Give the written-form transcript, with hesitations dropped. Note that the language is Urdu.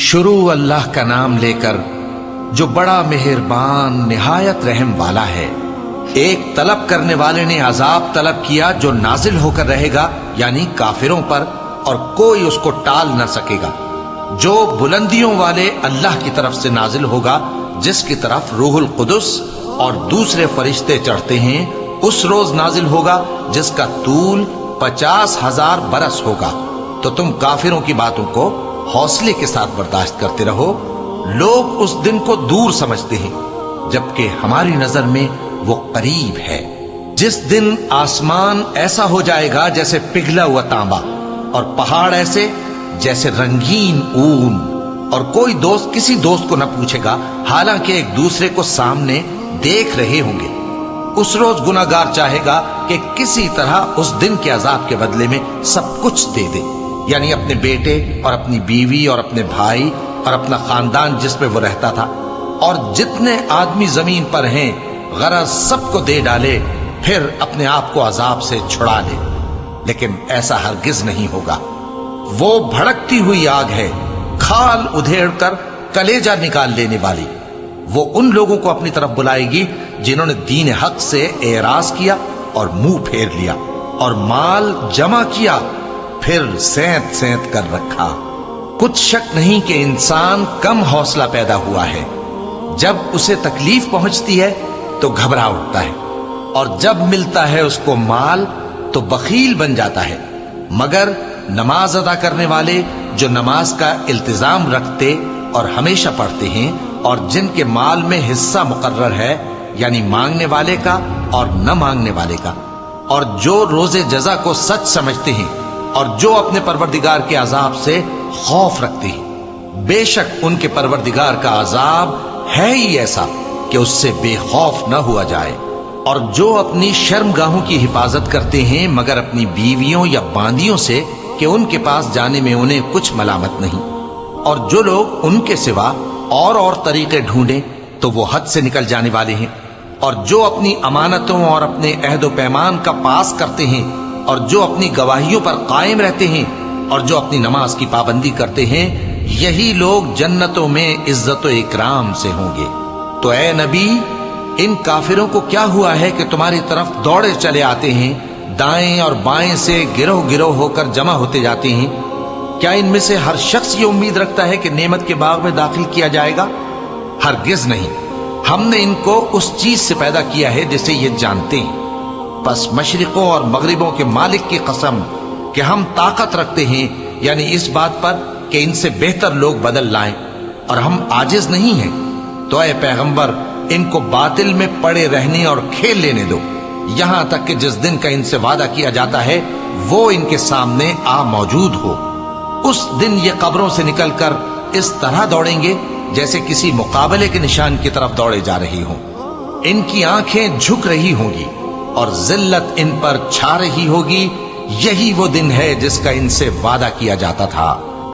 شروع اللہ کا نام لے کر جو بڑا مہربان نہایت رحم والا ہے۔ ایک طلب کرنے والے نے عذاب طلب کیا جو نازل ہو کر رہے گا، یعنی کافروں پر، اور کوئی اس کو ٹال نہ سکے گا۔ جو بلندیوں والے اللہ کی طرف سے نازل ہوگا، جس کی طرف روح القدس اور دوسرے فرشتے چڑھتے ہیں، اس روز نازل ہوگا جس کا طول 50,000 برس ہوگا۔ تو تم کافروں کی باتوں کو حوصلے کے ساتھ برداشت کرتے رہو۔ لوگ اس دن کو دور سمجھتے ہیں، جبکہ ہماری نظر میں وہ قریب ہے۔ جس دن آسمان ایسا ہو جائے گا جیسے پگھلا ہوا تانبا، اور پہاڑ ایسے جیسے رنگین اون، اور کوئی دوست کسی دوست کو نہ پوچھے گا، حالانکہ ایک دوسرے کو سامنے دیکھ رہے ہوں گے۔ اس روز گناہگار چاہے گا کہ کسی طرح اس دن کے عذاب کے بدلے میں سب کچھ دے دے، یعنی اپنے بیٹے اور اپنی بیوی اور اپنے بھائی اور اپنا خاندان جس پہ وہ رہتا تھا، اور جتنے آدمی زمین پر ہیں، غرض سب کو دے ڈالے، پھر اپنے آپ کو عذاب سے چھڑا لے۔ لیکن ایسا ہرگز نہیں ہوگا۔ وہ بھڑکتی ہوئی آگ ہے، کھال ادھیڑ کر کلیجہ نکال لینے والی۔ وہ ان لوگوں کو اپنی طرف بلائے گی جنہوں نے دین حق سے اعراض کیا اور منہ پھیر لیا، اور مال جمع کیا، پھر سینت سینت کر رکھا۔ کچھ شک نہیں کہ انسان کم حوصلہ پیدا ہوا ہے۔ جب اسے تکلیف پہنچتی ہے تو گھبرا اٹھتا ہے، اور جب ملتا ہے اس کو مال تو بخیل بن جاتا ہے۔ مگر نماز ادا کرنے والے جو نماز کا التزام رکھتے اور ہمیشہ پڑھتے ہیں، اور جن کے مال میں حصہ مقرر ہے، یعنی مانگنے والے کا اور نہ مانگنے والے کا، اور جو روز جزا کو سچ سمجھتے ہیں، اور جو اپنے پروردگار کے عذاب سے خوف رکھتے ہیں، بے شک ان کے پروردگار کا عذاب ہے ہی ایسا کہ اس سے بے خوف نہ ہوا جائے۔ اور جو اپنی شرمگاہوں کی حفاظت کرتے ہیں مگر اپنی بیویوں یا باندیوں سے کہ ان کے پاس جانے میں انہیں کچھ ملامت نہیں، اور جو لوگ ان کے سوا اور طریقے ڈھونڈیں تو وہ حد سے نکل جانے والے ہیں، اور جو اپنی امانتوں اور اپنے عہد و پیمان کا پاس کرتے ہیں، اور جو اپنی گواہیوں پر قائم رہتے ہیں، اور جو اپنی نماز کی پابندی کرتے ہیں، یہی لوگ جنتوں میں عزت و اکرام سے ہوں گے۔ تو اے نبی، ان کافروں کو کیا ہوا ہے کہ تمہاری طرف دوڑے چلے آتے ہیں، دائیں اور بائیں سے گروہ گروہ ہو کر جمع ہوتے جاتے ہیں؟ کیا ان میں سے ہر شخص یہ امید رکھتا ہے کہ نعمت کے باغ میں داخل کیا جائے گا؟ ہرگز نہیں۔ ہم نے ان کو اس چیز سے پیدا کیا ہے جسے یہ جانتے ہیں۔ پس مشرقوں اور مغربوں کے مالک کی قسم کہ ہم طاقت رکھتے ہیں، یعنی اس بات پر کہ ان سے بہتر لوگ بدل لائیں، اور ہم عاجز نہیں ہیں۔ تو اے پیغمبر، ان کو باطل میں پڑے رہنے اور کھیل لینے دو، یہاں تک کہ جس دن کا ان سے وعدہ کیا جاتا ہے وہ ان کے سامنے آ موجود ہو۔ اس دن یہ قبروں سے نکل کر اس طرح دوڑیں گے جیسے کسی مقابلے کے نشان کی طرف دوڑے جا رہے ہوں۔ ان کی آنکھیں جھک رہی ہوں گی اور ذلت ان پر چھا رہی ہوگی۔ یہی وہ دن ہے جس کا ان سے وعدہ کیا جاتا تھا۔